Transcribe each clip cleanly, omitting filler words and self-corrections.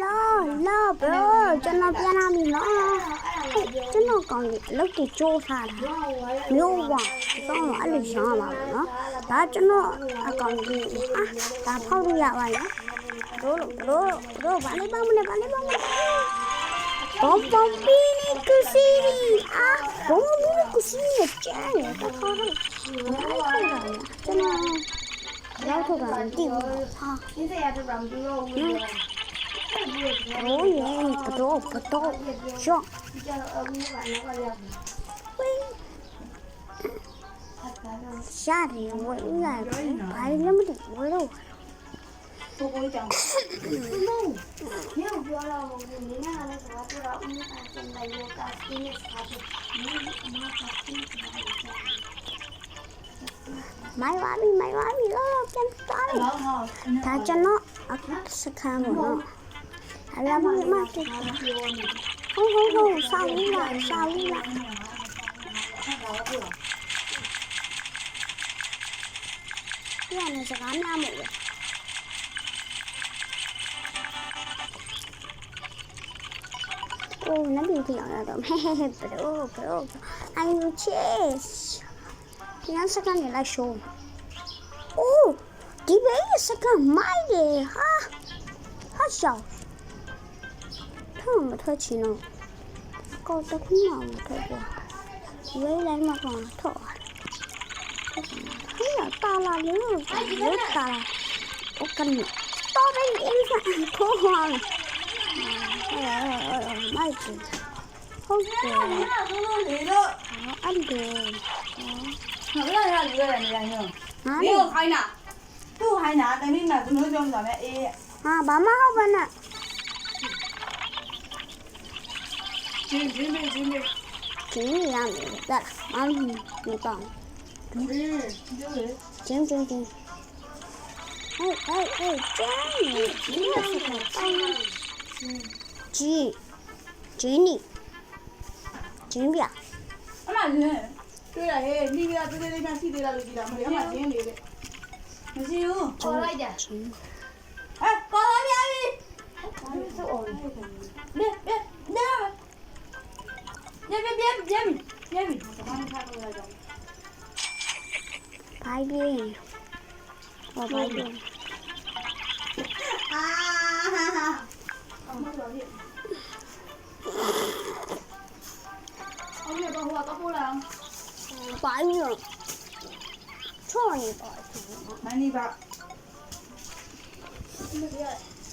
လာဘရောကျွန်တော်ပြန်လာပြီနော်ကျွန်တော်ကောင်းကြီးအလုပ်တွေကြိုးထားတာမျိုးဝါတော့အဲ့လိုရှောင်းရပါဘူးနော်ဒါကျွန်တော်အကောင့်ကြီးဒါဖောက်လို့ရပါရဲ့တို့ဘာလေးပေါင်းမလဲဘုံပီနီကူစီဘုံပီနီကူစီကျန်တယ်တော့ခေါ်တယ်ကျွန်တော်ရောက်ထုတ်တာမသိဘူးဟာဒီစရာတော့မပြောဘူးโอ้ยปะโตช่วงရှားတယ်ဝယ်ဦးလာဘာလဲမသိဝယ်တော့ကိုကိုကြောင်မင်းပြောတော့ဘူးနင်းကလည်းဆိုတော့ဦးအစင်လိုက်ရောကစင်းနဲ့စားတယ်မင်းကစင်းနဲ့စားတယ်မိုင်းဝါမီလောပြန်သွားတယ်ဒါကျွန်တော်စခန်းပေါ့နော်အလားမမတူဟုတ်စာဝီလာပြန်နေစကားများမို့လေโอ้นั่นเป็นที่อะไรต่อเฮ้บร I will chase ที่นั่นสักการเนี่ยไล่โชว์โอ้ดีไปสักการไม่เลยฮะเจ้าถ้ามาเธอชิโน่ก็จะขึ้นมาเธอจะไว้ไล่มาก่อนเถอะเฮ้ยตาลาเลือดตาโอ้กันต่อไปเองค่ะโค้งไม่จริงโอเคอันเดิมဟုတ်လားရလူရတယ်နေတိုင်းရောမင်းကိုခိုင်းတာသူ့ခိုင်းတာတမီးမှာသူတို့ကြောင့်ဆိုတော့အေးဟာဘာမှဟုတ်ပါနဲ့ဂျင်းရမယ်ဒါမမမပေါင်းဂျင်းဟဲ့ဂျင်းပြအမလင်းတွေ့ရဟဲ့မိကတူးလေးများစီသေးလားလို့ကြည့်တာမဟုတ်အမဂျင်းလေးပဲမရှိဘူးခေါ်လိုက်ကြဟဲ့ခေါ်လာပြီပြန်ဘိုင်ပြေဟောဘိုင်ပြေအမတော်ဖြစ်အောင်ရတော့ဟိုကပို့လာဘိုင်ပြေချောနေပါမနီပါ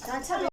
ဒါချက်